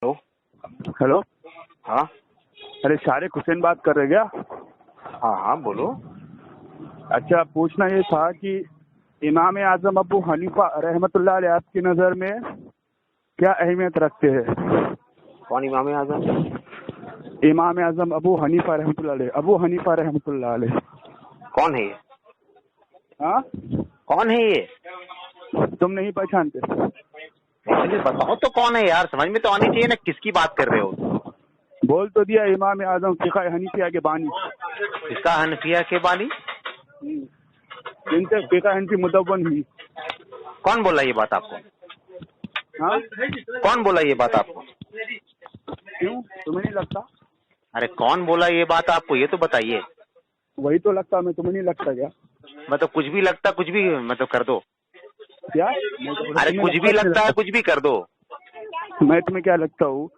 Hello. Hello. हाँ अरे शारिक हुसैन बात कर रहे क्या? हाँ हाँ बोलो। अच्छा, पूछना ये था कि इमाम आजम अबू हनीफा रहमतुल्लाह अलैह आपकी नज़र में क्या अहमियत रखते हैं? कौन इमाम आजम? इमाम आजम अबू हनीफा रहमतुल्लाह अलैह, अबू हनीफा रहमतुल्लाह अलैह। कौन है ये? हाँ, कौन है ये? तुम नहीं पहचानते? मुझे बताओ तो कौन है यार, समझ में तो आनी चाहिए ना, किसकी बात कर रहे हो? बोल तो दिया, इमाम आजम फिक़ह हनीफिया के बानी। इसका हनफिया के बानी? जिनसे फिक़ह हनीफी मुदव्वन हुई। कौन बोला ये बात आपको? हाँ, कौन बोला ये बात आपको? क्यों, तुम्हें नहीं लगता? अरे कौन बोला ये बात आपको, ये तो बताइए। वही तो लगता, मैं तुम्हें नहीं लगता क्या? मतलब कुछ भी लगता, कुछ भी मतलब कर दो। क्या? अरे कुछ भी लगता है, कुछ भी कर दो। मैं तुम्हें क्या लगता हूँ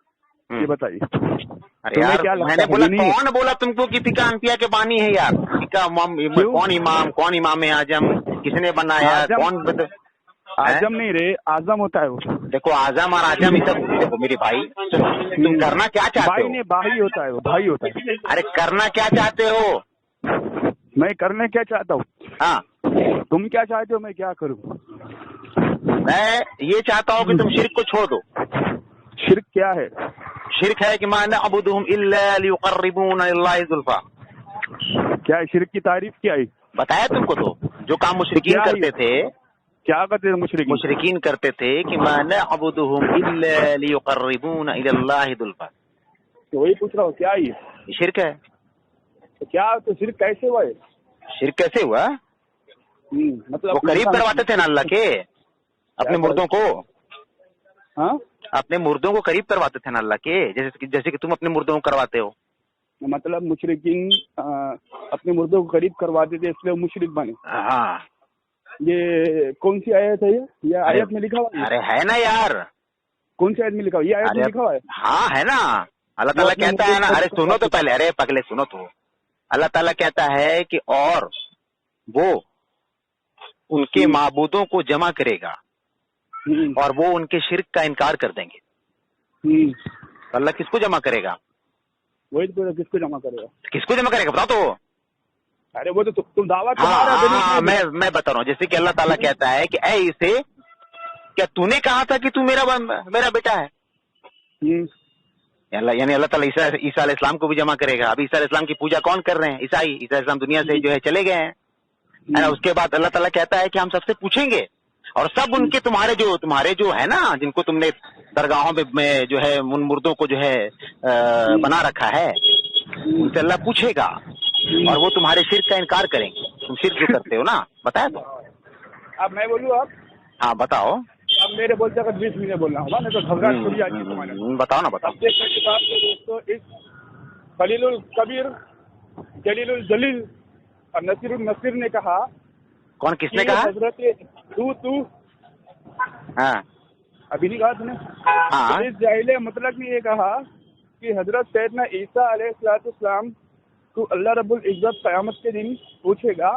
ये बताइए। अरे तुम्हें यार क्या लगता मैंने है? बोला, ये नहीं है। कौन बोला तुमको कि फिक़ह हनफिया के बानी है यार? कौन इमाम आजम, किसने बनाया? आजम, कौन आजम नहीं रे, आजम होता है वो। देखो आजम और आजम ये सब, देखो मेरे भाई, तुम करना क्या चाहते भाई हो? नहीं, भाई होता है वो, भाई होता है। अरे करना क्या चाहते हो? मैं करने क्या चाहता हूँ? हाँ, तुम क्या चाहते हो मैं क्या करूँ? मैं ये चाहता हूँ कि तुम शिर्क को छोड़ दो। शिर्क क्या है? शिर्क है कि मा नअबुदुहुम इल्ला लियुक़र्रिबूना इलल्लाहि ज़ुल्फ़ा। क्या है शिर्क की तारीफ क्या है? बताया तुमको तो, जो काम मुशरिकीन क्या करते थे। क्या करते थे मुशरिकीन? मुशरिकीन करते थे कि मा नअबुदुहुम इल्ला लियुक़र्रिबूना इलल्लाहि ज़ुल्फ़ा। तो वही पूछ रहा हूँ, क्या है ये? ये शिर्क है। तो क्या, तो शिर्क कैसे हुआ है? शिर्क कैसे हुआ? मतलब वो करीब करवाते थे ना अल्लाह के अपने मुर्दों को। हाँ, अपने मुर्दों को करीब करवाते थे ना अल्लाह के, जैसे कि तुम अपने मुर्दों को करवाते हो। मतलब मुशरिकीन अपने मुर्दों को करीब करवाते थे, इसलिए वो मुशरिक बने। हाँ। ये कौन सी आयत है ये आयत में लिखा हुआ है? अरे है ना यार। कौन सी आयत में लिखा हुआ? ये आयत में लिखा हुआ है? हाँ है ना। अल्लाह वो ताला अपने कहता मुर्दों है ना, को अरे करीब सुनो तो करवाते पहले, अरे पगले सुनो तो। अल्लाह ताला कहता है कि और वो उनके माबूदों को जमा करेगा थे। और वो उनके शिर्क का इनकार कर देंगे। तो अल्लाह किसको जमा करेगा? वही तो, किसको जमा करेगा? किसको जमा करेगा बताओ तो। अरे वो तो तुम दावा हाँ तुम्हारा हाँ दलील हाँ, नहीं है। मैं बता रहा हूँ, जैसे कि अल्लाह ताला कहता है कि ऐ इसे, क्या तूने कहा था कि तू मेरा बेटा है? यानी अल्लाह ताला ईसा अलैहि इस्लाम को भी जमा करेगा। अभी ईसा अलैहि इस्लाम की पूजा कौन कर रहे हैं? ईसा इस्लाम दुनिया से जो है चले गए हैं, है ना। उसके बाद अल्लाह ताला कहता है कि हम सबसे पूछेंगे और सब उनके तुम्हारे जो है ना, जिनको तुमने दरगाहों में जो है उन मुर्दों को जो है बना रखा है, उनसे अल्लाह पूछेगा और वो तुम्हारे शिर्क का इनकार करेंगे। तुम शिर्क जो करते हो ना, बताया तो। अब मैं बोलूँ अब? हाँ बताओ। अब मेरे बोलते अगर 20 मिनट बोलना होगा, नहीं तो घबराहट थोड़ी आती है तुम्हारे। बताओ ना, बताओ। अब देखो किताब से दोस्तों, इस खलीलुल कबीर, जलीलुल जलील और नसीरुल नसीर ने कहा, कौन, किसने कहा? हजरत तू हाँ अभी नहीं कहा तूने? हाँ। इस जाहिल मतलब ने ये कहा कि हजरत सैयदना ईसा अलैहिस्सलाम को अल्लाह रब्बुल इज्जत क़यामत के दिन पूछेगा,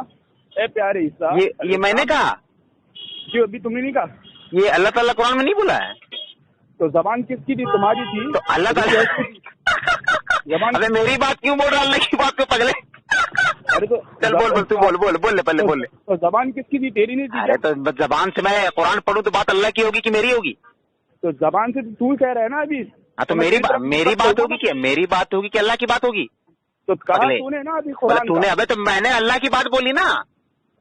ए प्यारे ईसा। ये मैंने कहा? क्यों, अभी तुमने नहीं कहा? ये अल्लाह ताला कुरान में नहीं बोला है? तो जबान किसकी थी? तुम्हारी थी। तो अल्लाह ताला जबान। अबे मेरी बात क्यों बोल रहा, अल्लाह की बात को पगले? अरे तो चल बोल तू बोल ले, पहले बोल ले। तो जबान किसकी थी? तेरी नहीं थी? अरे तो जबान से मैं कुरान पढ़ूं तो बात अल्लाह की होगी कि मेरी होगी? तो जबान से तू कह रहा है ना अभी। हाँ तो मेरी बात होगी कि अल्लाह की बात होगी? तो कहा तूने ना अभी कुरान तूने, अबे तो मैंने अल्लाह की बात बोली ना।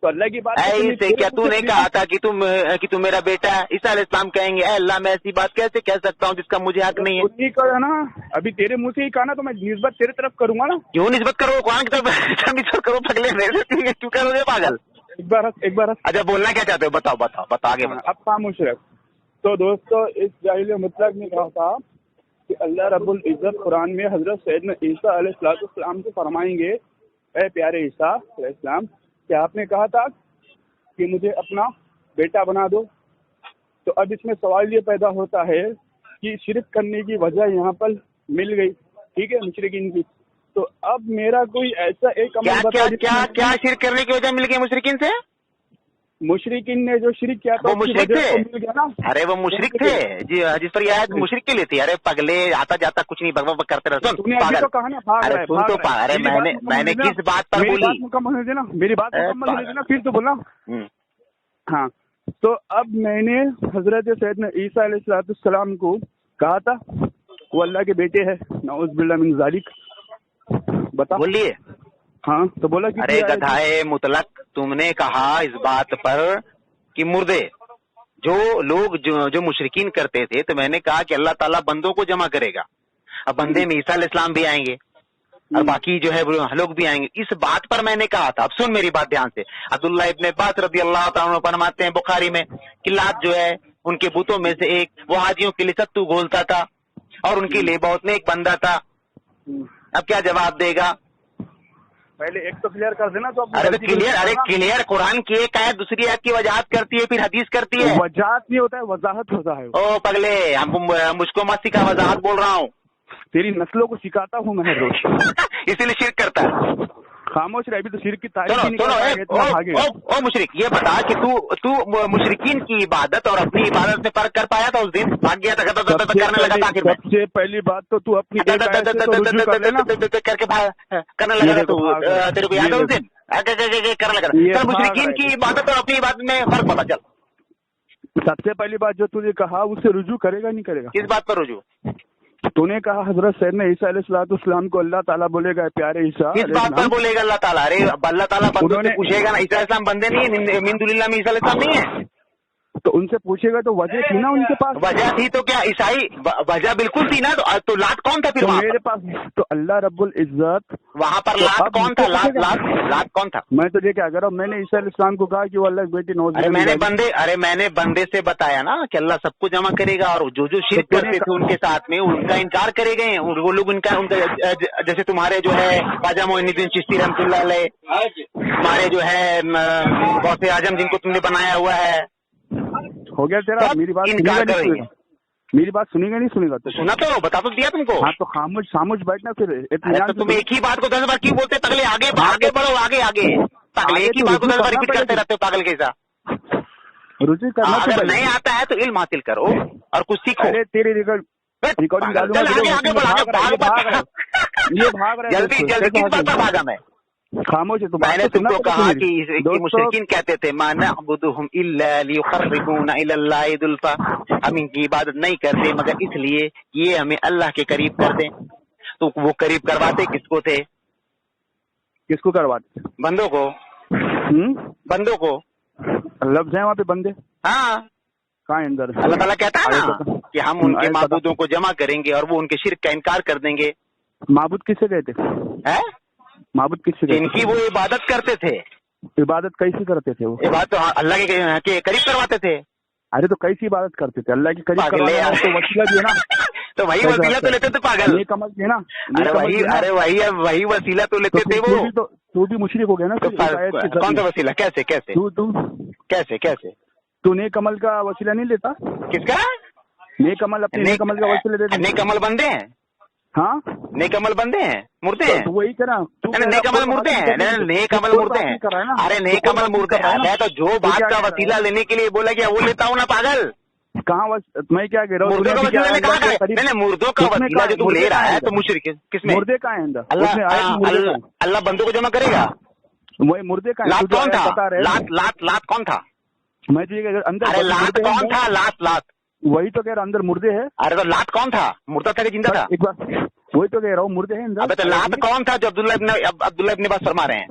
तो अल्लाह की बात ऐसे क्या तूने कहा था कि तू मेरा बेटा है? ईसा अलैहि इस्लाम कहेंगे ऐ अल्लाह मैं ऐसी बात कैसे कह सकता हूँ जिसका मुझे हक नहीं है? नहीं कहा ना, अभी तेरे मुंह से ही कहा ना, तो मैं निस्बत तेरे तरफ करूंगा ना। क्यों निस्बत करो? कुरान की तरफ निस्बत करो पगले, क्यों करोगे पागल? एक बार अच्छा बोलना क्या चाहते हो? बताओ आगे बताओ। अब खामोश रख। तो दोस्तों, इस जाहिल मतलब ने कहा था कि अल्लाह रब्बुल इज्जत कुरान में हजरत सैयदना ईसा अलैहिस्सलाम से फरमाएंगे, ए प्यारे ईसा अलैहिस्सलाम, क्या आपने कहा था कि मुझे अपना बेटा बना दो? तो अब इसमें सवाल ये पैदा होता है कि शिरक करने की वजह यहाँ पर मिल गई, ठीक है, मुशरिकीन की। तो अब मेरा कोई ऐसा एक अमल बता। क्या शिरक करने की वजह मिल गई मुशरिकीन से? मुशरिकीन ने जो शिरक किया था वो मुशरिक थे। मिल गया ना। अरे वो मुशरिक थे जी, जिस पर यह आयत मुशरिक के लिए थी। अरे पगले, आता जाता कुछ नहीं बक बक करते रहे। तूने अभी तो कहा ना भाग रहा है, सुन तो अरे मैंने किस बात पर बोली? मेरी बात मुकम्मल होने देना, मेरी बात मुकम्मल होने देना, फिर तो बोला। हाँ, तो अब मैंने हजरत सैयदना ईसा अलैहिस्सलाम को कहा था वो अल्लाह के बेटे हैं, नऊज़ बिल्लाह मिन ज़ालिक। बता, बोलिए। हाँ, तो बोला कि अरे गधाए मुतलक, तुमने कहा इस बात पर कि मुर्दे जो लोग जो मुशरिकीन करते थे, तो मैंने कहा कि अल्लाह ताला बंदों को जमा करेगा। अब बंदे में ईसा अलैहिस्सलाम भी आएंगे और बाकी जो है लोग भी आएंगे। इस बात पर मैंने कहा था। अब सुन मेरी बात ध्यान से। अब्दुल्लाह इब्न अब्बास रज़ी अल्लाह तआला अन्हु फरमाते हैं बुखारी में कि लात जो है उनके बुतों में से एक, वो हाजियों के लिए सत्तू घोलता था और उनके लिए बहुत नेक बंदा था। अब क्या जवाब देगा? पहले एक तो क्लियर कर देना। तो अरे क्लियर कुरान की एक आयत दूसरी आयत की वजाहत करती है, फिर हदीस करती है। वजाहत नहीं होता है, वजाहत होता है। ओ पगले, मुझको मत सिखा, वजाहत बोल रहा हूँ। तेरी नस्लों को सिखाता हूँ मैं रोज। इसीलिए शिरक करता है। खामोश रह, अभी तो शिरक की तारीफ सुनो ओ मुशरिक, ये बता कि तू मुशरिकीन की इबादत और अपनी इबादत में फर्क कर पाया था उस दिन? भाग गया था करने लगा था आखिर में। सबसे पहली बात तो तू अपनी करके करने लगा था तू। तेरे को याद है उस दिन करने लगा? मुशरिकीन की इबादत और अपनी इबादत में फर्क पता चल। सबसे पहली बात जो तूने कहा उससे रुजू करेगा नहीं करेगा? किस बात पर रुजू? तूने कहा हजरत सैयदना ईसा अलैहिस्सलाम को अल्लाह ताला बोलेगा, प्यारे ईसा। किस बात पर बोलेगा अल्लाह ताला? अरे अल्लाह ताला बंदों से पूछेगा ना। ईसा अलैहिस्सलाम बंदे नहीं है, मिन दुनिल्लाह में ईसा अलैहिस्सलाम नहीं है। तो उनसे पूछेगा तो वजह थी ना उनके पास। वजह थी तो क्या ईसाई वजह बिल्कुल थी ना। तो लात कौन था फिर तो वहाँ मेरे पास? तो अल्लाह रब्बुल इज्जत वहाँ पर लात कौन था? लात कौन था? मैं तो क्या कह रहा हूँ, मैंने ईसा अलैहिस्सलाम को कहा कि वो अल्लाह की बेटी नौज। मैंने बंदे से बताया ना कि अल्लाह सबको जमा करेगा और जो शिरक करते थे उनके साथ में उनका इनकार करे गए। वो लोग उनका जैसे तुम्हारे जो है ख्वाजा मोइनुद्दीन चिश्ती रहमतुल्लाह अलैह, हमारे जो है गौसे आजम जिनको तुमने बनाया हुआ है। हो गया तेरा? मेरी बात सुनेगा? मेरी बात सुनेगा नहीं सुनेगा? तो सुना तो बता तो दिया तुमको। हाँ, तो खामोश बैठना फिर। तो तुम एक ही बात को 10 बार क्यों बोलते? पगले आगे बढ़ो, आगे पगले एक ही बात को 10 बार रिपीट करते रहते हो पागल कैसा। रुचि करना। अगर नहीं आता है तो इल्म हासिल करो और कुछ सीखो। अरे तेरी रिकॉर्डिंग डालूंगा। आगे जल्दी किस बात पर भागा मैं? खामोश है। तो मैंने तुमको कहा कि मुशरिकीन कहते थे मा नअबुदुहुम इल्ला लियुक़र्रिबूना इलल्लाहि ज़ुल्फ़ा, हम इनकी इबादत नहीं करते मगर इसलिए ये हमें अल्लाह के करीब कर दें। तो वो करीब करवाते किसको थे? किसको करवाते? बंदों को। बंदों को लफ्ज़ है वहाँ पे बंदे। हाँ, कहाँ है अंदर? अल्लाह ताला कहता है ना कि हम उनके माबूदों को जमा करेंगे और वो उनके शिर्क का इनकार कर देंगे। माबूद किससे कहते हैं? माबूद किससे? जिनकी वो इबादत करते थे। इबादत कैसी करते थे? वो इबादत तो अल्लाह के करीब करवाते थे। अरे तो कैसी इबादत करते थे? अल्लाह के करीब करवाना तो वसीला भी है ना। तो वही वसीला तो लेते थे पागल। नेक अमल है ना। वही वसीला तो लेते थे वो। तू भी मुशरिक हो गया ना। कौन सा वसीला? कैसे कैसे तू नेक अमल का वसीला नहीं लेता? किसका नेक अमल? अपने नेक अमल का वसीला लेते। नेक अमल बंदे हैं। हाँ, नेक अमल बंदे हैं, मुर्दे हैं। वही करा। नेक अमल मुर्दे हैं। नेक अमल मुर्दे हैं। अरे नेक अमल मुर्दे हैं। मैं तो जो बात का वसीला लेने के लिए बोला गया वो लेता हूँ ना पागल। कहाँ? मैं क्या कह रहा हूँ? मुर्दों का वसीला नहीं, मुर्दों का वसीला जो तू ले रहा है तो मुशरिक किसमें? मुर्दे का है अंदर। अल्लाह बंदों को जमा करेगा। वही मुर्दे का। लात कौन था? लात कौन था? मैं अंदर। अरे लात कौन था? लात वही तो कह रहा अंदर मुर्दे है। अरे तो लात कौन था? मुर्दा था कि जिंदा था? एक बार वही तो कह रहा हूँ, मुर्दे हैं अंदर। अबे तो लात कौन था जो अब्दुल्लाह इब्न अब्बास फरमा रहे हैं?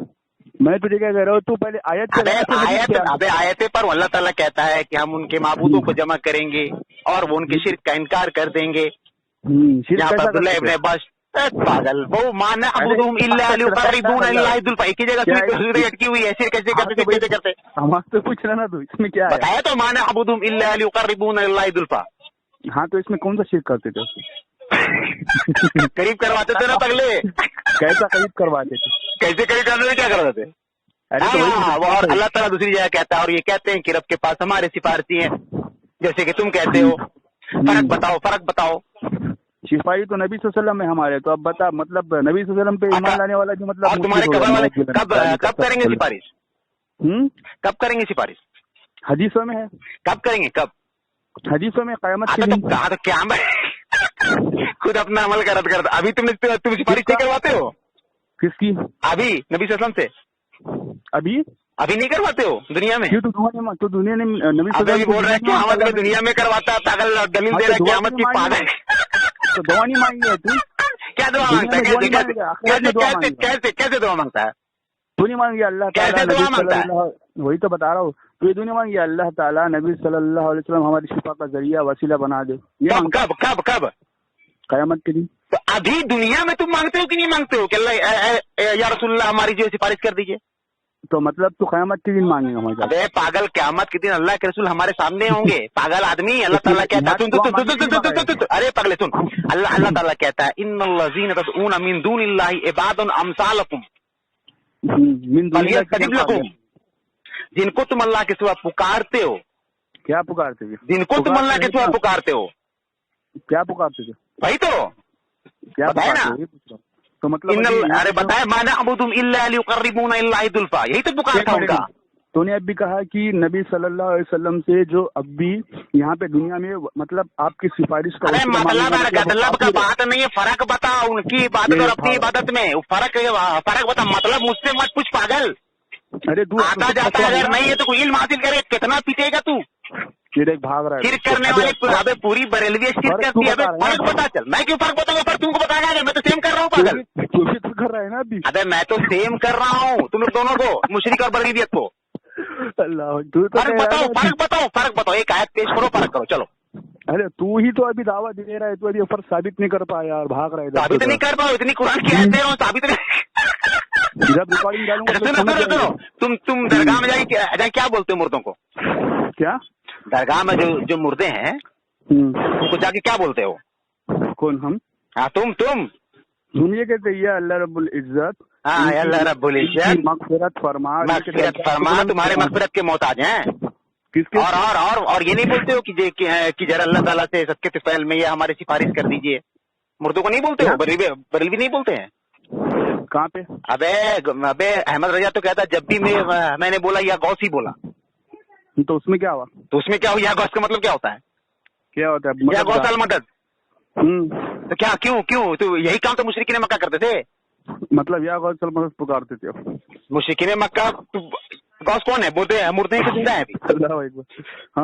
मैं तुझे क्या कह रहा हूँ, तू पहले आयत पर अल्लाह ताला कहता है कि हम उनके माबूदों को जमा करेंगे और वो उनके शिर्क का इनकार कर देंगे। यहाँ पर अब्दुल्लाह इब्न अब्बास पागल वो माना अबुदुहुम इल्ला लियुक़र्रिबूना इलल्लाहि ज़ुल्फ़ा, एक ही जगह सुई अटकी हुई है। ऐसे कैसे करते? हम तो पूछ रहे ना, तो इसमें क्या है? बताया तो माना अबुदुहुम इल्ला लियुक़र्रिबूना इलल्लाहि ज़ुल्फ़ा। हाँ, तो इसमें कौन सा शिर्क करते थे? करीब करवाते थे ना पगले। कैसा करीब करवाते थे? कैसे करीब करते थे? क्या करते थे? वो और अल्लाह ताला दूसरी जगह कहता है और ये कहते हैं कि रब के पास हमारे सिफारशी हैं, जैसे कि तुम कहते हो। फर्क बताओ। सिपाही तो नबी सल्लल्लाहु अलैहि वसल्लम है हमारे। तो अब बता, मतलब नबी सल्लल्लाहु अलैहि वसल्लम पे ईमान लाने वाला जो मतलब तुम्हारे कब्र वाले कब करेंगे सिफारिश? कब करेंगे सिफारिश? हदीसों में है। कब करेंगे, कब? हदीसों में क़यामत के तो दिन। कहा तो क्या खुद अपना अमल करत अभी तुम सिफारिश नहीं करवाते हो? किसकी? अभी नबी सल्लल्लाहु अलैहि वसल्लम से अभी नहीं करवाते हो दुनिया में? क्यों? तो दुनिया ने नबी अभी बोल रहा है क़यामत में दुनिया में करवाता है, पागल दलील दे रहा है क़यामत की, पागल। तो दुआ नहीं मांगी है तू? क्या दुआ मांगता है? कैसे दुआ मांगता है? तू नहीं मांगी अल्लाह ताला कैसे दुआ मांगता है? वही तो बता रहा हूँ, तू ये नहीं मांगी अल्लाह ताला नबी सल्लल्लाहु अलैहि वसल्लम हमारी शिफा का जरिया वसीला बना दे? ये कब? क़यामत के दिन। तो अभी दुनिया में तुम मांगते हो कि नहीं मांगते हो कि अल्लाह या रसूलुल्लाह हमारी जो सिफारिश कर दीजिए? तो मतलब तू क़यामत के दिन मांगेगा हमारे? अबे पागल, क़यामत के दिन अल्लाह के रसूल हमारे सामने होंगे, पागल आदमी। अल्लाह ताला कहता है, सुन, अरे पागल सुन, अल्लाह ताला कहता है इन्नल्लज़ीना तदऊना मिन दूनिल्लाहि इबादुन अमसालकुम फलियस्तजिबलकुम, जिनको तुम अल्लाह के सिवा पुकारते हो। क्या पुकारते थे? जिनको तुम अल्लाह के सिवा पुकारते हो, क्या पुकारते थे? भाई तो क्या बताए ना? तो मतलब अरे बताए माना अबुदुम इल्ला लियुकर्रिबूना इल्लाहि जुल्फा, यही तो पुकार था उनका। तूने अब भी कहा कि नबी सल्लल्लाहु अलैहि वसल्लम से जो अब भी यहाँ पे दुनिया में मतलब आपकी सिफारिश का मतलब का बात नहीं है, फर्क बता उनकी इबादत और अपनी इबादत में फर्क बता। मतलब मुझसे मत पूछ पागल। अरे तू आता जाता अगर नहीं है तो कोई इल्म हासिल करे, कितना पीटेगा तू? फिर भाग रहा है शिरक करने वाले। अबे पूरी बरेलवी शिरक करती है। अबे फर्क बता, चल मैं क्यों फर्क बताऊंगा? पर तुमको बताएगा, मैं तो सेम कर रहा हूँ पागल। तू भी तो कर रहा है ना अभी। अबे मैं तो सेम कर रहा हूँ तुम लोग दोनों को, मुशरिक और बरेलवियत को। अल्लाह, तू तो फर्क बताओ, एक आयत पेश करो, फर्क करो, चलो। अरे तू ही तो अभी दावा दे रहा है, तू अभी फर्क साबित नहीं कर पाया यार, भाग रहा है। साबित नहीं कर पाओ, इतनी कुरान की आयत दे रहा हूँ, साबित नहीं। जब रिकॉर्डिंग डालूंगा सुनो, तुम दरगाह में जाके क्या बोलते हो मुर्दों को? क्या दरगाह में जो मुर्दे हैं उनको जाके क्या बोलते हो? कौन? हम? हाँ तुम ये कहते हैं अल्लाह रब्बुल इज्जत, हाँ अल्लाह रब्बुल इज्जत मगफिरत फरमा, तुम्हारे मगफिरत के मोहताज हैं। किसके? और ये नहीं बोलते हो कि जरा अल्लाह ताला से सबके तिफैल में ये हमारी सिफारिश कर दीजिए? मुर्दों को नहीं बोलते हो? बरेलवी नहीं बोलते हैं? कहाँ पे? अबे अहमद रजा तो कहता जब भी मैंने बोला या गौस ही बोला। तो उसमें क्या हुआ? तो उसमें क्या हुआ? या गौस का मतलब क्या होता है? क्या होता है? या गौस अल मदद। तो क्या क्यों तो यही काम तो मुशरिकीन मक्का करते थे। मतलब या गौस अल मदद पुकारते थे मुशरिकीन मक्का। गौस कौन है? मुर्दे हैं कि जिंदा है? अभी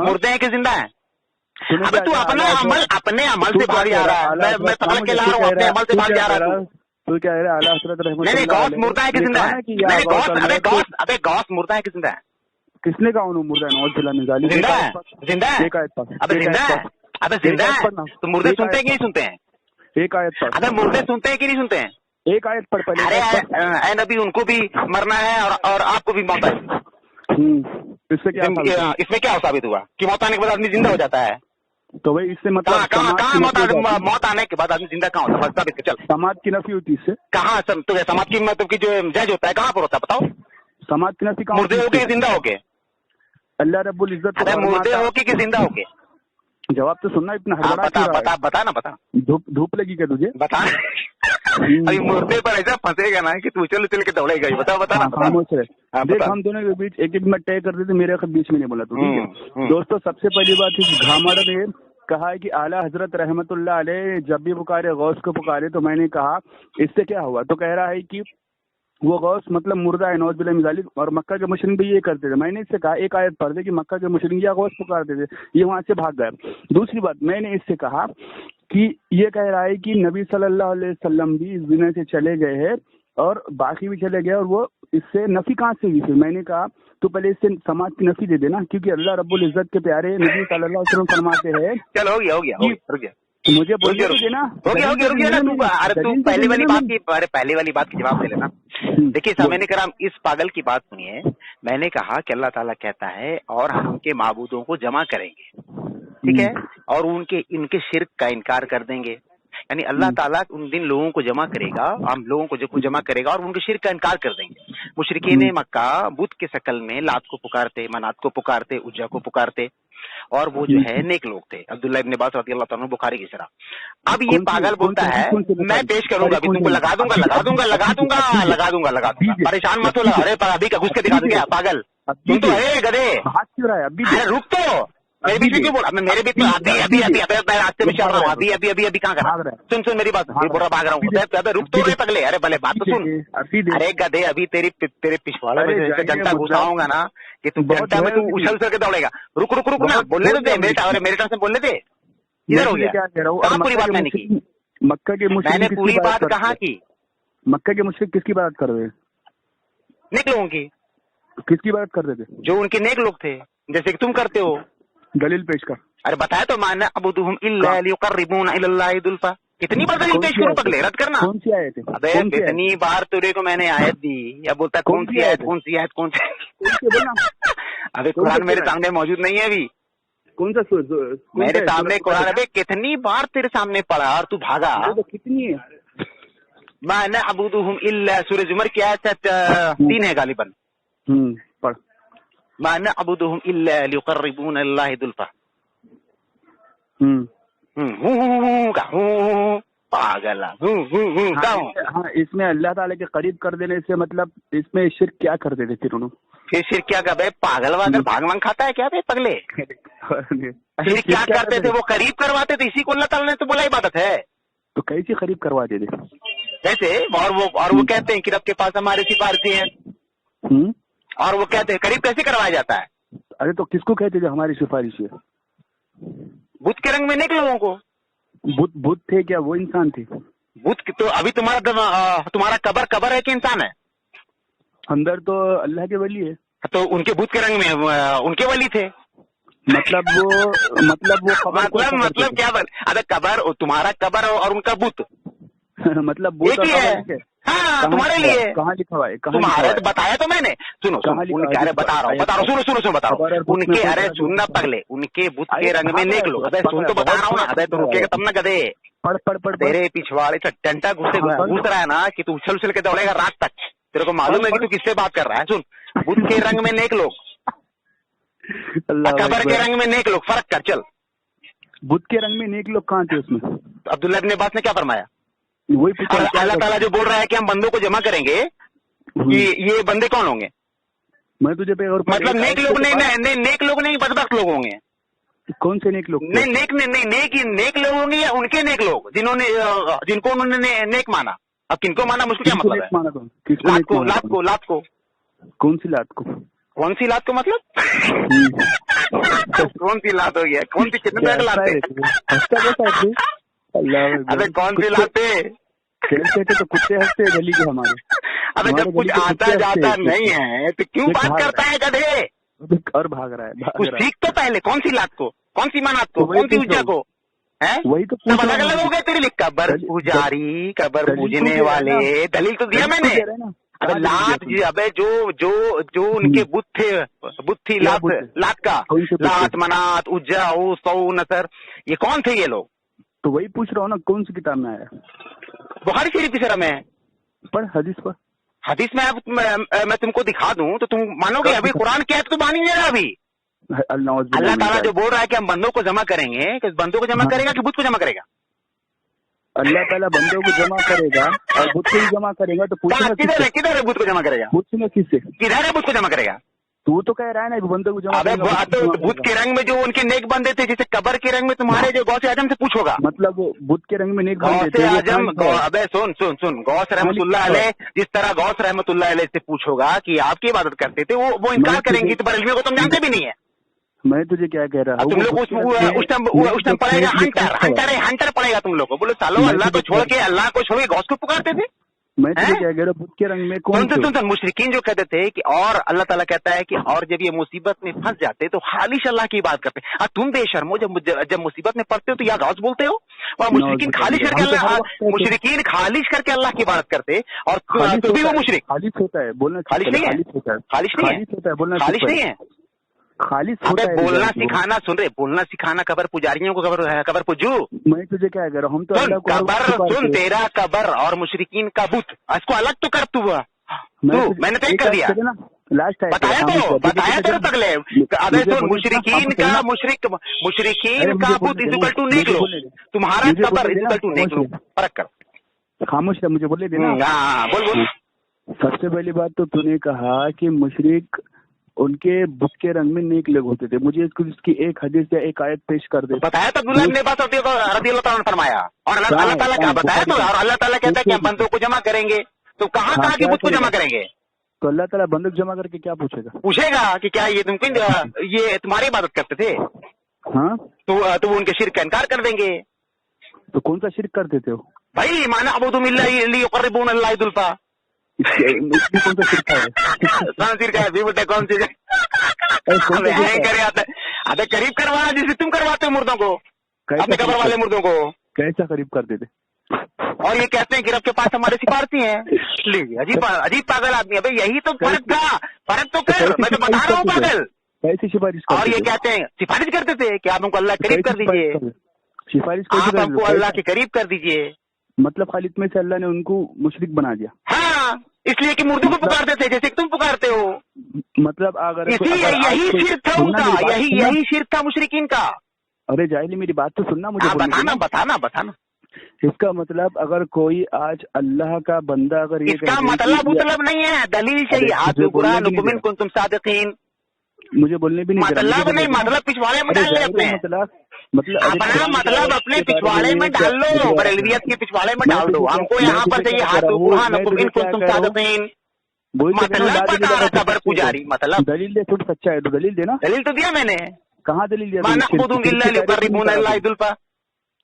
मुर्दे हैं कि जिंदा है? अबे तू अपने अमल से भाग जा रहा है। मैं पकड़ के ला रहा हूँ, अपने अमल से भाग जा रहा है तू क्या है? आला हज़रत रहमतुल्लाह नहीं, गौस मुर्दा है कि जिंदा है? अबे गौस मुर्दा है कि जिंदा है? किसने कहा उन्होंने मुर्दा है? जिंदा है। अबे जिंदा है। तो मुर्दे सुनते हैं कि नहीं सुनते हैं? एक आयत पर। अबे मुर्दे सुनते हैं कि नहीं सुनते हैं? एक आयत पर पहले। अरे नबी, उनको भी मरना है और आपको भी मौत है। इसमें क्या साबित हुआ कि मौत आने के बाद आदमी जिंदा हो जाता है? तो भाई इससे मतलब कहाँ मौत आने के बाद आदमी जिंदा कहाँ होता है? साबित चल। समाज की नफी होती है इससे। कहाँ? तो समाज की मतलब की जो जज होता है कहाँ पर होता है बताओ? समाज की नफी कहाँ? मुर्दे होके जिंदा होके? अल्लाह रब्बुल इज्जत। अरे मुर्दे होके कि जिंदा होके? जवाब तो सुनना, इतना बता। धूप लगी क्या तुझे? बता। अभी मुर्दे पर ऐसा फंसेगा ना कि तू चल के दौड़ेगा ही। बता। देख, हम दोनों के बीच एक मिनट तय कर देते, मेरे बीच में नहीं बोला तू, ठीक है? दोस्तों, सबसे पहली बात है, घामड़ ने कहा है कि आला हजरत रहमतुल्लाह अलैह जब भी पुकारे गौस को पुकारे, तो मैंने कहा इससे क्या हुआ? तो कह रहा है कि वो गौस मतलब मुर्दा है, नौज बिल्लाह मिन ज़ालिक, और मक्का के मुशरिक भी ये करते थे। मैंने इससे कहा एक आयत पढ़ दे कि मक्का के मुशरिक या गौस पुकारते थे, ये वहां से भाग गए। दूसरी बात, मैंने इससे कहा कि ये कह रहा है कि नबी सल्लल्लाहु अलैहि वसल्लम भी इस दुनिया से चले गए हैं और बाकी भी चले गए, और वो इससे नफी कहाँ से हुई? फिर मैंने कहा तो पहले इससे समाज की नफी दे देना, क्योंकि अल्लाह रब्बुल इज्जत के प्यारे नबी सल्लल्लाहु अलैहि वसल्लम फरमाते हैं। चलो हो गया। मुझे बोलिए देना। हो गया ना तू। अरे तू पहले वाली बात की जवाब दे लेना। देखिए सामने कराम, इस पागल की बात सुनिए। मैंने कहा कि अल्लाह ताला कहता है और हम उनके माबूदों को जमा करेंगे, ठीक है, और इनके शिर्क का इनकार कर देंगे। यानी अल्लाह ताला उन दिन लोगों को जमा करेगा, हम लोगों को जमा करेगा और उनके शिर्क का इनकार कर देंगे। मुशरिकीन मक्का बुत के शक्ल में लात को पुकारते, मनात को पुकारते, उज्जा को पुकारते, और वो जो है नेक लोग थे। अब्दुल्ला इब्न अब्बास रज़ियल्लाहु ताला अन्हु बुखारी की शरह। अब ये पागल बोलता है, मैं पेश करूंगा, अभी तुमको लगा दूंगा। परेशान मत हो। अरे अभी का घुस के दिखा दूंगा पागल। तुम तो है गधे, बात क्यों रहा है अभी? अरे रुक तो, मेरे बीच में क्यों बोला? मैं मेरे बीच में अभी मैं रास्ते में चल रहा हूँ, अभी कहाँ कर रहा? सुन मेरी बात, बोल रहा भाग रहा हूँ, रुक तो रहे पगले, अरे भले बात तो सुन। अरे गधे, अभी तेरे पिछवाड़े में जैसे घंटा घुसाऊंगा ना कि तू घंटा में तू उछल सके दौड़ेगा। रुक ना, बोलने तो दे, मेरे टाइम से बोलने दे। इधर हो गया, कहाँ पूरी बात मैंने की? मक्का के मुश्रिक, मैंने पूरी बात कहाँ की? मक्का के मुश्रिक किसकी बात कर रहे? नेक लोगों की। किसकी बात कर रहे थे? जो उनके नेक लोग थे, जैसे कि तुम करते हो। दलील पेश कर। अरे बताया तो, माना अबुदुहुम इल्ला लियुकर्रिबूना इलल्लाहि जुल्फा। कितनी बार दलील पेश करूं पगले, रद्द करना। कौन सी आयत है? अबे कितनी बार तेरे को मैंने आयत दी, या बोलता है कौन सी आयत? अबे कुरान मेरे सामने मौजूद नहीं है अभी। कौन सा मेरे सामने कुरान? अबे कितनी बार तेरे सामने पढ़ा और तू भागा। तो कितनी है? माना अबुदुहुम इल्ला, सूरह जुमर की आयत 3 है गालिबन। पढ़। माना अबुदुहुम इल्ला लियुकर्रिबूना इलल्लाहि जुल्फा। पागल। हाँ, इसमें अल्लाह ताला के करीब कर देने से मतलब इसमें शिर्क क्या कर देते फिर उन्होंने? फिर शिर्क क्या कर? पागल वागल भाग मांग खाता है क्या बे पगले? शिर्क क्या करते थे? वो करीब करवाते थे, इसी को अल्लाह ताला ने तो बोला इबादत है। तो कैसे करीब करवाते थे? कैसे? और वो कहते हैं कि रब के पास हमारे सिफारिशी हैं, और वो कहते हैं करीब कैसे करवाया जाता है? अरे तो किसको कहते थे हमारी सिफारिशी है? बुत के रंग में नेक लोगों को। बुत थे क्या? वो इंसान थे? बुत तो अभी तुम्हारा कबर है कि इंसान है? अंदर तो अल्लाह के वली है। तो उनके बुत के रंग में उनके वली थे। मतलब क्या बन? अरे कबर, तुम्हारा कबर और उनका बुत मतलब एक ही है। हाँ, तुम्हारे लिए कहाँ लिखा हुआ है? तुम्हारे तो बताया तो मैंने। सुनो, अरे बता रहा हूँ, सुनो बता रहा हूँ। उनके, अरे सुनना पगले, उनके बुत के रंग में नेक लोग। अबे सुन तो बता रहा हूँ ना। अबे तो रुकेगा तब ना गधे। पढ़। तेरे पिछवाड़े से डंडा घुस रहा है ना कि तू उछल के दौड़ेगा रात तक। तेरे को मालूम है कि तू किससे बात कर रहा है? सुन, बुत के रंग में नेक लोग, कबर के रंग में नेक लोग, फर्क कर चल। बुत के रंग में नेक लोग कहाँ थे उसमें? अब्दुल्लाह इब्न अब्बास ने क्या फरमाया? वही अल्लाह ताला जो बोल रहा है कि हम बंदों को जमा करेंगे, कि ये बंदे कौन होंगे? मैं तुझे पे और मतलब नेक लोग नहीं, बदबख्त लोग होंगे। कौन से नेक लोग? नेक लोग होंगे या उनके नेक लोग जिनको उन्होंने नेक माना। अब किनको माना, मुझको क्या मतलब है? लात को। कौन सी लात को? कौन सी लात को मतलब? कौन सी लात हो गया? कौन सी? कितने तरह लाते? अबे कौन सी लाते? तो कुत्ते हंसते गली के हमारे। अबे जब कुछ आता जाता नहीं है तो क्यों बात करता है गधे? और भाग रहा है। कुछ सीख तो पहले। कौन सी लात को? कौन सी मनात को? कौन सी ऊर्जा को? है वही तो सब अलग अलग हो गए तेरे लिए। कबर पुजारी, कबर पूजने वाले, दलील तो दिया मैंने। अबे लात जी, अबे जो उनके बुत थी लात का, लात मनात उज्जा सौ नसर, ये कौन थे ये लोग? तो वही पूछ रहा हूँ ना, कौन सी किताब में आया? बुखारी शरीफ की शरह में। पर हदीस में मैं तुमको दिखा दूं तो तुम मानोगे? अभी कुरान क्या है तो मान ही नहीं रहा अभी। अल्लाह ताला जो बोल रहा है कि हम बंदों को जमा करेंगे, कि बंदों को जमा करेगा कि बुत को जमा करेगा? अल्लाह ताला बंदों को जमा करेगा और बुत को भी जमा करेगा। तो किधर है बुत को जमा करेगा? पूछना किससे? किधर है बुत को जमा करेगा? तू तो कह रहा है ना बंदों को जमा। तो बुत के रंग में जो उनके नेक बंदे थे, जैसे कबर के रंग में तुम्हारे जो गौस आजम से पूछोगा। मतलब बुत के रंग में नेक बंदे थे आजम। अबे सुन, गौस रहमतुल्लाह अलैह, जिस तरह गौस रहमतुल्लाह अलैह से पूछोगा कि आपकी इबादत करते थे, वो इनकार करेंगी। तो बरेलवी को तुम जानते भी नहीं है। मैं तुझे क्या कह रहा हूँ? तुम लोग उस टाइम पड़ेगा हंटर पड़ेगा तुम लोग को। बोलो सालो, अल्लाह को छोड़ के गौस को पुकारते थे। मैं तुझे क्या कह रहा हूँ? बुत के रंग में कौन? सुन, मुशरिकीन जो कहते थे कि, और अल्लाह ताला कहता है कि और जब ये मुसीबत में फंस जाते तो खालिश अल्लाह की बात करते। और तुम बेशर्मो जब मुसीबत में पड़ते हो तो या गौस बोलते हो, और मुशरिकीन खालिश करके अल्लाह की बात करते। और तो भी वो मुशरिक खालिश होता है बोलना, खालिश नहीं है, खालिश बोलना, खालिश नहीं है, खालिश होता है। बोलना सिखाना, सुन रहे, बोलना सिखाना कबर पुजारियों को, कबर पुजू। मैं तुझे क्या कह रहा हूँ? हम तो कबर, तेरा कबर और मुशरिकीन का बुत, इसको अलग तो कर तू। मैंने तय कर दिया, लास्ट बताया तो पगले। अबे सुन, मुशरिकीन का बुत इक्वल टू नेक लोग, तुम्हारा कबर इक्वल टू नेक लोग। फर्क कर। खामोश है, मुझे बोले देना। बोल। सबसे पहली बात तो तूने कहा कि मुशरिक उनके बुत के रंग में नेक लोग होते थे। मुझे इसकी एक हदीस या एक आयत पेश कर दे। बताया तो अब्दुल्लाह इब्न अब्बास रज़ियल्लाहु ताला अन्हु फरमाया, और अल्लाह ताला क्या बताया तो, और अल्लाह ताला कहता है कि हम बंदों को जमा करेंगे, तो कहाँ कहाँ के बुत को जमा करेंगे? तो अल्लाह ताला बंदूक जमा करके क्या पूछेगा? पूछेगा कि क्या ये तुम्हारी इबादत करते थे? हाँ, तो वो उनके शिर्क का इनकार कर देंगे। तो कौन सा शिर्क करते थे वो? भाई माना अबूदु बिल्लाहि लियुक़र्रिबूना इलैहि ज़ुल्फ़ा, इसमें कौन सा शिर्क है? कौन सी है भी बेटा, कौन सी अबे करीब करवाना जिसे तुम करवाते हो मुर्दों को, अपने कब्र वाले मुर्दों को। कैसा करीब करते थे? और ये कहते हैं कि रब के पास हमारे सिफारसी हैं। अजीब अजीब पागल आदमी है भाई, यही तो फर्क था। फर्क तो कर, मैं तो बता रहा हूँ पागल। कैसी सिफारिश? और ये कहते हैं सिफारिश करते थे कि आप हमको अल्लाह के करीब कर दीजिए, सिफारिश आप हमको अल्लाह के करीब कर दीजिए। मतलब खाली इतने से अल्लाह ने उनको मुशरिक बना दिया। हाँ, इसलिए कि मुर्दों को पुकारते थे जैसे तुम पुकारते हो। मतलब अगर यही शिर्क था उनका, यही शिर्क था मुशरिकीन का। अरे जाहिली मेरी बात तो सुनना मुझे। बताना। इसका मतलब अगर कोई आज अल्लाह का बंदा अगर ये इसका मतलब नहीं है, दलील चाहिए। हाथ बुरहान कुमिन कुंतुम सादिकीन। मुझे बोलने भी नहीं, मतलब नहीं, मतलब पिछवाड़े में डाल ले अपने, मतलब अपने पिछवाड़े में डाल लो, बरेलवियत के पिछवाड़े में डाल दो। हमको यहाँ पर चाहिए हाथ बुरहान कुमिन कुंतुम सादिकीन। मतलब कबर पुजारी, मतलब दलील दे, थोड़ा सच्चा है तो दलील देना। दलील तो दिया मैंने। कहाँ दलील दिया?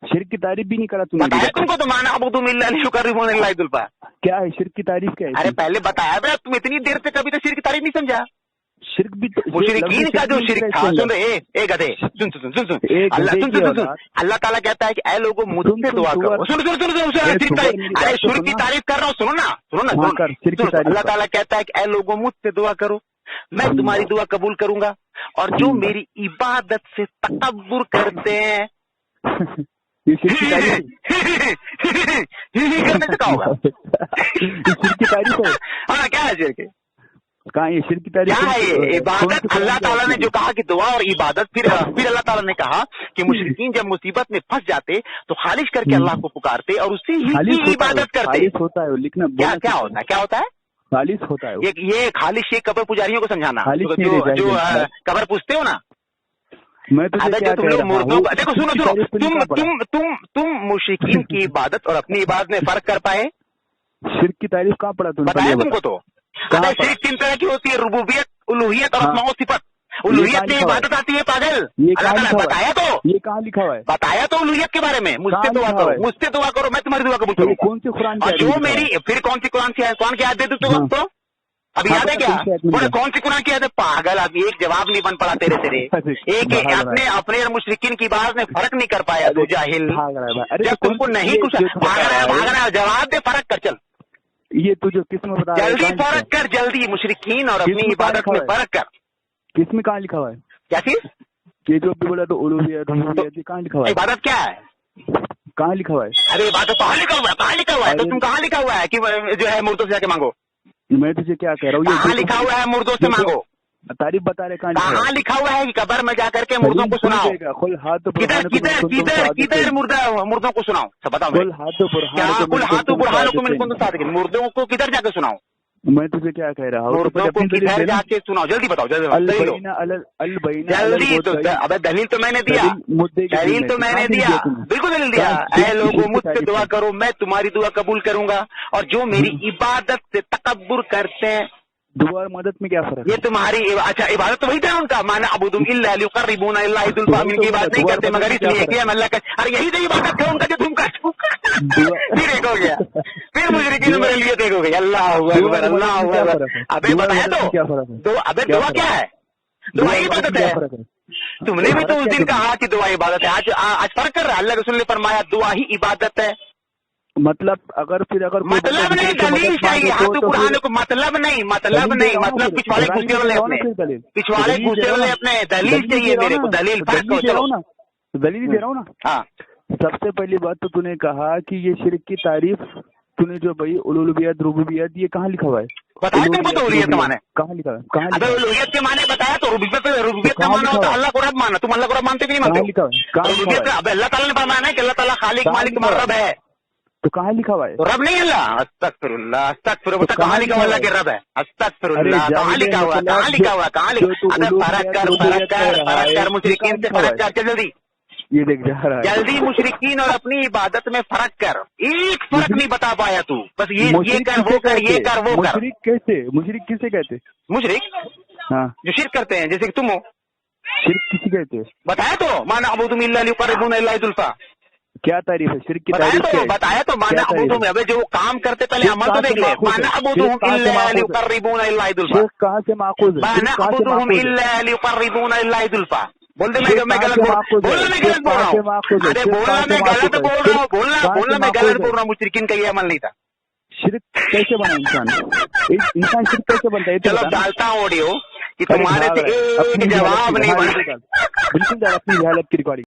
शिर्क की तारीफ भी नहीं करा तुमने। बताया तुमको तो माना अबूदु बिल्लाहि युक़र्रिबूना इलैहि ज़ुल्फ़ा। क्या है शिर्क की तारीफ? क्या है? अरे पहले बताया बेटा, तुम इतनी देर से कभी तो शिर्क की तारीफ नहीं समझा। शिर्क भी मुशरिकीन का जो शिर्क था, सुन ए गधे, सुन अल्लाह ताला कहता है कि ऐ लोगों मुझसे दुआ करो। सुन अरे शिर्क की तारीफ कर रहा हूँ, सुनो ना। अल्लाह ताला कहता है कि ऐ लोगों मुझसे दुआ करो, मैं तुम्हारी दुआ कबूल करूंगा, और जो मेरी इबादत से तकब्बुर करते हैं ये शिर्क की तारीफ करने से क्या होगा? शिर्क की तारीफ है। हाँ, क्या है शिर्क? कहाँ ये शिर्क की तारीफ? क्या है ये इबादत? अल्लाह ताला ने जो कहा कि दुआ और इबादत, फिर अल्लाह ताला ने कहा कि मुशरिकीन जब मुसीबत में फंस जाते तो खालिश करके अल्लाह को पुकारते और उससे ही इबादत करते। खालिश होता है लिखना। क्या होता है? खालिश होता है ये खालिश, ये कब्र पुजारियों को समझाना, जो कब्र पूछते हो ना। मैं तो तुम लोग मुर्दों को देखो, सुनो, तुम मुशरिकीन की इबादत और अपनी इबादत में फर्क कर पाए? शिर्क की तारीफ कहाँ पड़ा तुमने? बताया तुमको तो। शिर्क तीन तरह की होती है, रुबूबियत, उलूहियत और अस्मा व सिफत। उलूहियत में इबादत आती है पागल, अल्लाह ताला बताया तो। ये कहाँ लिखा हुआ है? बताया तो उलूहियत के बारे में। मुझसे दुआ करो, मैं तुम्हारी दुआ कबूल करूँ। कौन सी कुरान? जो मेरी, फिर कौन सी कुरान की कौन क्या दे दो तो अभी याद है क्या? बोले कौन सी कुरान की याद है? पागल आदमी, एक जवाब नहीं बन पड़ा तेरे। एक अपने मुशरिकीन की बात में फर्क नहीं कर पाया तू, जाहिल। जब तुमको नहीं कुछ भाग रहा है, जवाब दे, फर्क कर चल। ये तू जो किस में बता, जल्दी फर्क कर, जल्दी मुशरिकीन और अपनी इबादत में फर्क कर। किस में कहाँ लिखा हुआ है? क्या चीज? ये जो भी बोला तो उलूहियत, कहाँ लिखा हुआ है? इबादत क्या है? कहाँ लिखा हुआ है? अरे इबादत कहाँ लिखा हुआ है? तो तुम कहाँ लिखा हुआ है कि जो है मुर्दों से जाके मांगो? मैं तुझे क्या कह रहा हूँ, कहाँ लिखा हुआ है मुर्दों से मांगो? तारीफ बता रहे। कहाँ लिखा हुआ है कि कब्र में जाकर के मुर्दों को सुनाओ? किधर मुर्दों को सुनाओ? सब बताओ। कुल हाथ बुरहान मुर्दों को किधर जाके सुनाओ? मैं तुझे क्या कह रहा हूँ? मुर्दों को किधर जाके सुनाओ? जल्दी बताओ, जल्दी। अबे दलील तो मैंने दिया, बिल्कुल दलील दिया। ऐ लोगों मुझसे दुआ करो, मैं तुम्हारी दुआ कबूल करूंगा, और जो मेरी इबादत से तकब्बुर करते हैं। दुआ और मदद में क्या फर्क? ये तुम्हारी अच्छा इबादत तो वही था उनका, माना अबूदु बिल्लाहि युक़र्रिबूना इलैहि ज़ुल्फ़ा। इनकी बात नहीं करते मगर इसलिए कि हम अल्लाह का। अरे यही तो इबादत है उनका जो तुम करते हो। फिर एक हो गया, फिर मुशरिकीन मेरे लिए एक हो गई। अल्लाह अकबर, अल्लाह अकबर। अबे बताया तो, अबे दुआ क्या है? दुआ इबादत है। तुमने भी तो उस दिन कहा कि दुआ इबादत है। आज फर्क कर रहा है। अल्लाह रसूल ने फरमाया दुआ ही इबादत है। मतलब अगर मतलब नहीं, दलील चाहिए। हाथ बुरहान को मतलब नहीं, पिछवाड़े घुसे वाले अपने दलील चाहिए मेरे को, दलील। दलील दे रहा हूँ ना। हाँ, सबसे पहली बात तो तूने कहा कि ये शिर्क की तारीफ तूने जो भाई उलूहियत, रुबूबियत, ये कहाँ लिखा हुआ है? बताया तुमको तो उलूहियत के माने कहाँ लिखा है? कहाँ? अबे उलूहियत के माने बताया तो। रुबूबियत का माना होता है अल्लाह को रब माना। तुम अल्लाह को रब मानते भी नहीं मानते? लिखा है? अबे अल्लाह ताला ने फरमाया है कि अल्लाह ताला खालिक, मालिक, मुर्रब है। तो कहाँ लिखा हुआ है? तो रब नहीं अल्लाह? अस्तगफिरुल्लाह अस्तगफिरुल्लाह। कहाँ लिखा हुआ अल्लाह के रब है? अस्तगफिरुल्लाह। कहाँ लिखा हुआ? कहाँ लिखा हुआ? कहाँ लिखा? अगर फर्क कर मुशरिकीन से फर्क कर जल्दी, ये देख जा रहा है। जल्दी मुशरिकीन और अपनी इबादत में फर्क कर। एक फर्क नहीं बता पाया तू, बस ये कर वो कर, ये कर वो कर। मुशरिक कैसे? मुशरिक किसे कहते? मुशरिक हाँ, जो शिरक करते हैं, जैसे कि तुम हो। शिरक किसे कहते? बताया तो माना अबूदुम इल्ला लियुक़र्रिबूना इलैहि ज़ुल्फ़ा। क्या तारीफ है शिरक की? बताया तो माना अबूदुम। अबे जो काम करते पहले अमल तो देख ले। माना अबूदुम इल्ला लियुक़र्रिबूना इलैहि ज़ुल्फ़ा। कहाँ से माखूज़ है? माना अबूदुम इल्ला लियुक़र्रिबूना इलैहि ज़ुल्फ़ा। बोल दे मैं गलत बोल रहा हूँ। अरे बोलना मैं गलत बोल रहा हूँ, बोलना मैं गलत बोल रहा हूँ। मुशरिकीन का ये अमल नहीं था। शिरक कैसे बना इंसान? इंसान शिरक कैसे बनता है? चलो डालता हूँ ऑडियो कि तुम्हारे से एक जवाब नहीं बना। बिल्कुल अपनी हालत की रिकॉर्डिंग